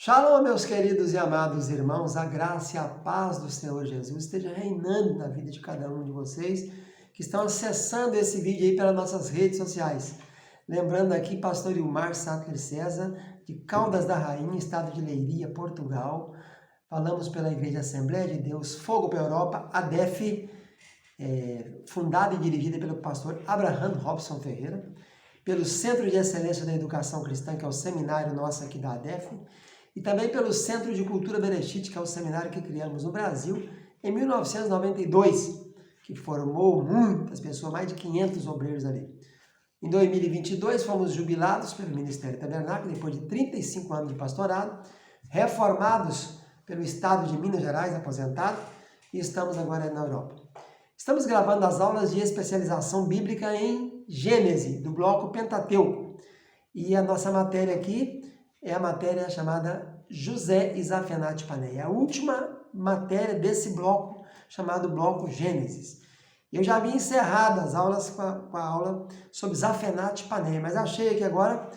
Shalom, meus queridos e amados irmãos, a graça e a paz do Senhor Jesus esteja reinando na vida de cada um de vocês que estão acessando esse vídeo aí pelas nossas redes sociais. Lembrando aqui, pastor Ilmar Sattler César, de Caldas da Rainha, estado de Leiria, Portugal. Falamos pela Igreja Assembleia de Deus Fogo para a Europa, ADEF, fundada e dirigida pelo pastor Abraham Robson Ferreira, pelo Centro de Excelência da Educação Cristã, que é o seminário nosso aqui da ADEF, e também pelo Centro de Cultura Bereshit, que é o seminário que criamos no Brasil em 1992, que formou muitas pessoas, mais de 500 obreiros ali. Em 2022 fomos jubilados pelo Ministério Tabernáculo, depois de 35 anos de pastorado, reformados pelo Estado de Minas Gerais, aposentado, e estamos agora na Europa. Estamos gravando as aulas de especialização bíblica em Gênese, do bloco Pentateuco. E a nossa matéria aqui é a matéria chamada José e Zafenat Paneia, a última matéria desse bloco, chamado bloco Gênesis. Eu já havia encerrado as aulas com a aula sobre Zafenat Paneia, mas achei aqui agora,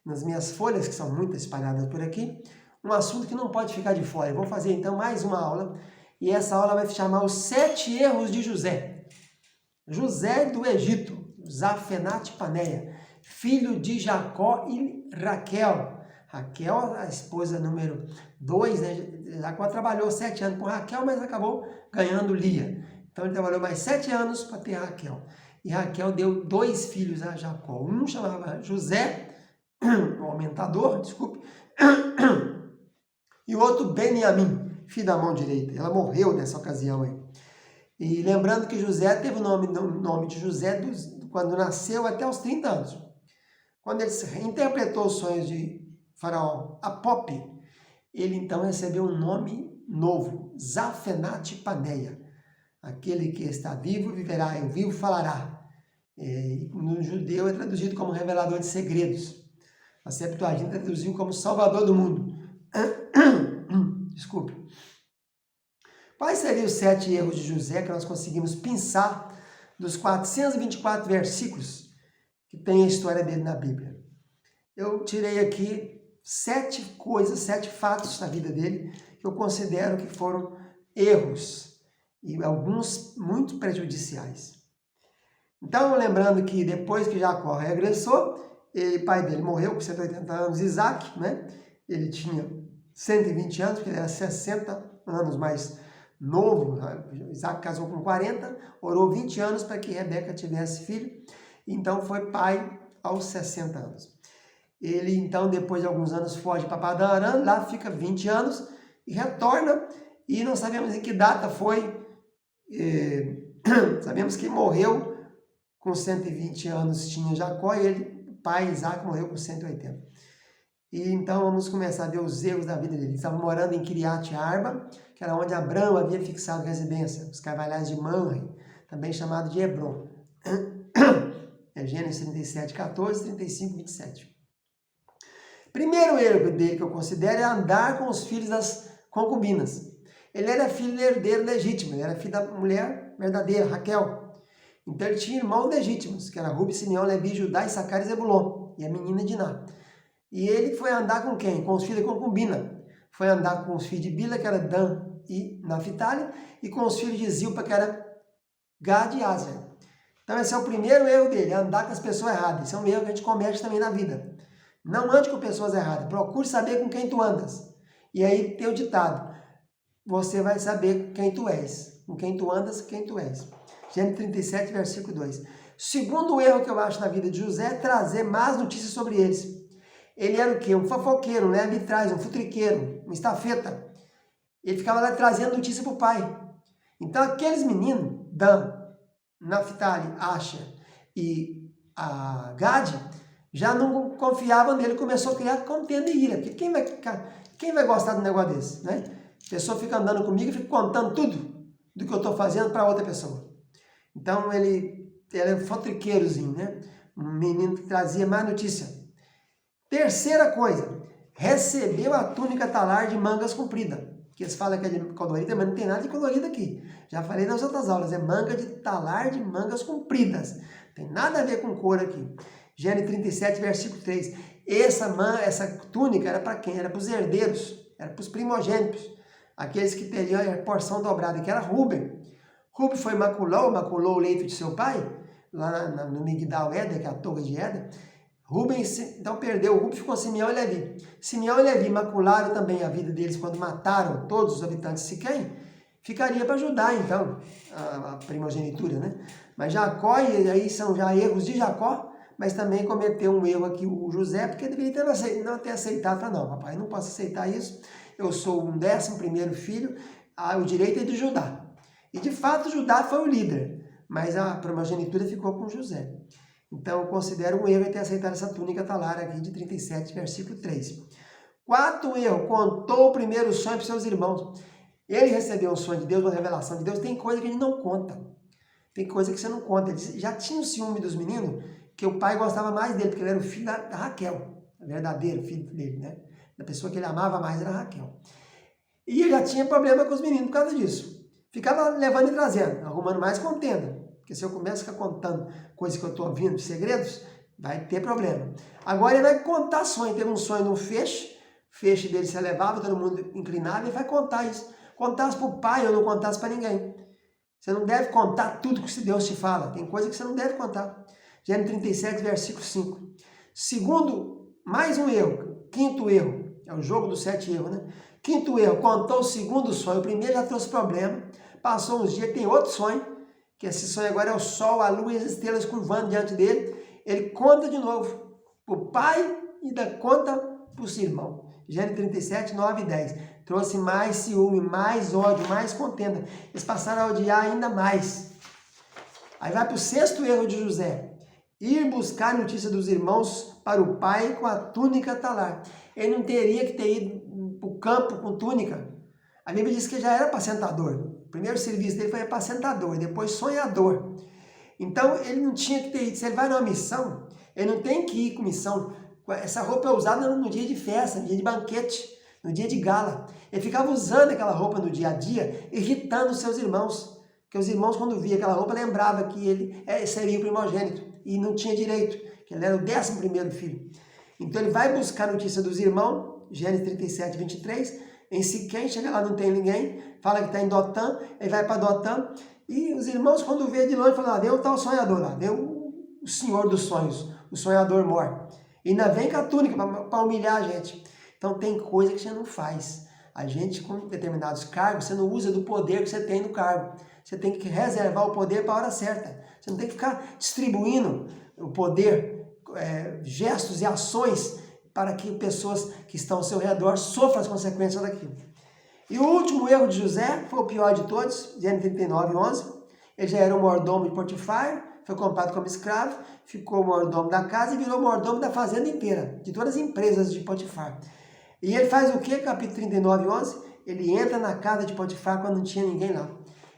nas minhas folhas, que são muitas espalhadas por aqui, um assunto que não pode ficar de fora. Eu vou fazer então mais uma aula, e essa aula vai se chamar Os 7 Erros de José. José do Egito, Zafenat Paneia, filho de Jacó e Raquel. Raquel, a esposa número 2, né? Jacó trabalhou 7 anos com Raquel, mas acabou ganhando Lia. Então ele trabalhou mais 7 anos para ter Raquel. E Raquel deu 2 filhos a Jacó. Um chamava José, o aumentador, desculpe, e o outro Beniamim, filho da mão direita. Ela morreu nessa ocasião aí. E lembrando que José teve o nome de José quando nasceu até os 30 anos. Quando ele interpretou os sonhos de Faraó, Apop, ele então recebeu um nome novo, Zafenat Paneia. Aquele que está vivo viverá, e o vivo falará. No judeu é traduzido como revelador de segredos. A Septuaginta traduziu como salvador do mundo. Desculpe. Quais seriam os 7 erros de José que nós conseguimos pensar dos 424 versículos que tem a história dele na Bíblia? Eu tirei aqui 7 coisas, 7 fatos da vida dele que eu considero que foram erros e alguns muito prejudiciais. Então, lembrando que depois que Jacó regressou, o pai dele morreu com 180 anos, Isaac, né? Ele tinha 120 anos, porque ele era 60 anos mais novo. Isaac casou com 40, orou 20 anos para que Rebeca tivesse filho, então foi pai aos 60 anos. Ele, então, depois de alguns anos, foge para Padã Aram, lá fica 20 anos e retorna, e não sabemos em que data foi. Sabemos que morreu com 120 anos, tinha Jacó, e ele, o pai Isaac, morreu com 180. E então vamos começar a ver os erros da vida dele. Ele estava morando em Kiriat Arba, que era onde Abrão havia fixado residência, os carvalhais de Manre, também chamado de Hebron. É Gênesis 37, 14, 35, 27. Primeiro erro dele que eu considero é andar com os filhos das concubinas. Ele era filho herdeiro legítimo, ele era filho da mulher verdadeira, Raquel. Então ele tinha irmãos legítimos, que era Rubi, Simeão, Levi, Judá, Issacar e Zebulon, e a menina Diná. E ele foi andar com quem? Com os filhos da concubina. Foi andar com os filhos de Bila, que era Dan e Naphtali, e com os filhos de Zilpa, que era Gad e Aser. Então esse é o primeiro erro dele, andar com as pessoas erradas. Esse é um erro que a gente comete também na vida. Não ande com pessoas erradas, procure saber com quem tu andas. E aí tem o ditado, você vai saber quem tu és, com quem tu andas, quem tu és. Gênesis 37, versículo 2. Segundo erro que eu acho na vida de José é trazer más notícias sobre eles. Ele era o quê? Um fofoqueiro, um leve-trás, um futriqueiro, um estafeta. Ele ficava lá trazendo notícia para o pai. Então aqueles meninos, Dan, Naphtali, Asher e a Gad, já não confiavam nele, começou a criar contenda e ira. Porque quem vai gostar de um negócio desse, né? A pessoa fica andando comigo e fica contando tudo do que eu estou fazendo para outra pessoa. Então ele é um fotriqueirozinho, né? Um menino que trazia má notícia. Terceira coisa, recebeu a túnica talar de mangas comprida. Que eles falam que é de colorida, mas não tem nada de colorida aqui. Já falei nas outras aulas, é manga de talar de mangas compridas. Não tem nada a ver com cor aqui. Gênesis 37, versículo 3. essa túnica era para quem? Era para os herdeiros, era para os primogênitos, aqueles que teriam a porção dobrada, que era Rúben. Rúben foi maculou o leito de seu pai, lá no Migdal Eder, que é a torre de Eder. Rúben, então perdeu, Rúben ficou Simeão e Levi. Simeão e Levi macularam também a vida deles quando mataram todos os habitantes de Siquém. Ficaria para Judá, então, a primogenitura, né? Mas Jacó, e aí são já erros de Jacó, mas também cometeu um erro aqui o José, porque deveria não ter aceitado. Falei, não, papai, não posso aceitar isso, eu sou um 11º filho, o direito é de Judá. E de fato Judá foi o líder, mas a primogenitura ficou com José. Então eu considero um erro em ter aceitado essa túnica talar aqui de 37, versículo 3. Quarto erro, contou o primeiro sonho para seus irmãos. Ele recebeu um sonho de Deus, uma revelação de Deus. Tem coisa que a gente não conta. Tem coisa que você não conta. Ele já tinha o ciúme dos meninos, que o pai gostava mais dele, porque ele era o filho da Raquel, o verdadeiro filho dele, né? A pessoa que ele amava mais era a Raquel. E ele já tinha problema com os meninos por causa disso. Ficava levando e trazendo, arrumando mais contenda. Porque se eu começo a ficar contando coisas que eu estou ouvindo, segredos, vai ter problema. Agora ele vai contar sonho. Teve um sonho no feixe dele se elevava, todo mundo inclinado, e vai contar isso. Contasse para o pai ou não contasse para ninguém. Você não deve contar tudo que Deus te fala. Tem coisa que você não deve contar. Gênesis 37, versículo 5. Segundo, mais um erro. Quinto erro. É o jogo dos 7 erros, né? Quinto erro, contou o segundo sonho. O primeiro já trouxe problema. Passou uns dias, tem outro sonho. Que esse sonho agora é o sol, a lua e as estrelas curvando diante dele. Ele conta de novo para o pai e dá conta para os irmãos. Gênesis 37, 9 e 10. Trouxe mais ciúme, mais ódio, mais contenda. Eles passaram a odiar ainda mais. Aí vai para o 6º erro de José. Ir buscar notícia dos irmãos para o pai com a túnica talar. Ele não teria que ter ido para o campo com túnica. A Bíblia diz que ele já era apacentador. O primeiro serviço dele foi apacentador, depois sonhador. Então ele não tinha que ter ido. Se ele vai numa missão, ele não tem que ir com missão. Essa roupa é usada no dia de festa, no dia de banquete, no dia de gala. Ele ficava usando aquela roupa no dia a dia, irritando os seus irmãos. Porque os irmãos, quando via aquela roupa, lembravam que ele seria o primogênito e não tinha direito, que ele era o 11º filho. Então ele vai buscar a notícia dos irmãos, Gênesis 37, 23, em Siquém, chega lá, não tem ninguém, fala que está em Dotã, ele vai para Dotã, e os irmãos, quando vê de longe, falam, veio o tal sonhador lá, veio o senhor dos sonhos, o sonhador mor. E ainda vem com a túnica para humilhar a gente. Então tem coisa que você não faz. A gente, com determinados cargos, você não usa do poder que você tem no cargo. Você tem que reservar o poder para a hora certa. Você não tem que ficar distribuindo o poder, gestos e ações para que pessoas que estão ao seu redor sofram as consequências daquilo. E o último erro de José foi o pior de todos, Gênesis 39, 11. Ele já era o mordomo de Potifar, foi comprado como escravo, ficou mordomo da casa e virou mordomo da fazenda inteira, de todas as empresas de Potifar. E ele faz o que? Capítulo 39, 11. Ele entra na casa de Potifar quando não tinha ninguém lá.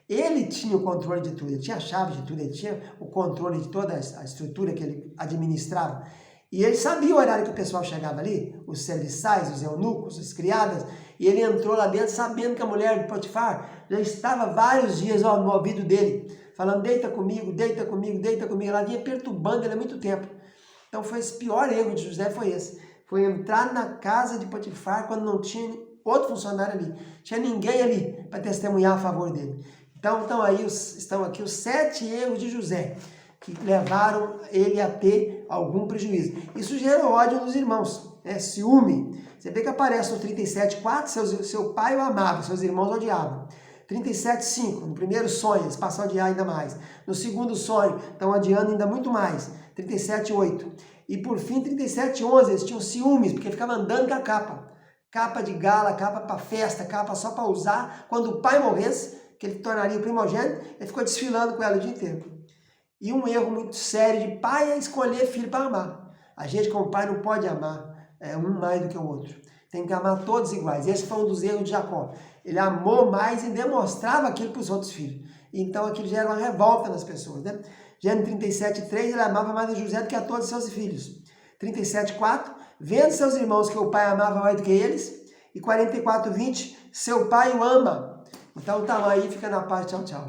Ele tinha o controle de tudo, ele tinha a chave de tudo, ele tinha o controle de toda a estrutura que ele administrava. E ele sabia o horário que o pessoal chegava ali, os serviçais, os eunucos, as criadas, e ele entrou lá dentro sabendo que a mulher de Potifar já estava vários dias no ouvido dele, falando, deita comigo, deita comigo, deita comigo. Ela vinha perturbando ele há muito tempo. Então foi esse pior erro de José, foi esse. Foi entrar na casa de Potifar quando não tinha outro funcionário ali. Tinha ninguém ali para testemunhar a favor dele. Então estão aqui os 7 erros de José, que levaram ele a ter algum prejuízo. Isso gerou ódio nos irmãos, ciúme. Você vê que aparece no 37,4, seu pai o amava, seus irmãos odiavam. 37,5, no primeiro sonho, eles passam a odiar ainda mais. No segundo sonho, estão odiando ainda muito mais. 37,8. E por fim, 37,11, eles tinham ciúmes, porque ficavam andando com a capa. Capa de gala, capa para festa, capa só para usar. Quando o pai morresse, que ele tornaria o primogênito, ele ficou desfilando com ela o dia inteiro. E um erro muito sério de pai é escolher filho para amar. A gente como pai não pode amar um mais do que o outro. Tem que amar todos iguais. Esse foi um dos erros de Jacó. Ele amou mais e demonstrava aquilo para os outros filhos. Então aquilo gera uma revolta nas pessoas, né? Gênesis 37,3, ele amava mais a José do que a todos os seus filhos. 37,4, vendo seus irmãos que o pai amava mais do que eles. E 44,20, seu pai o ama. Então tá aí, fica na paz, tchau, tchau.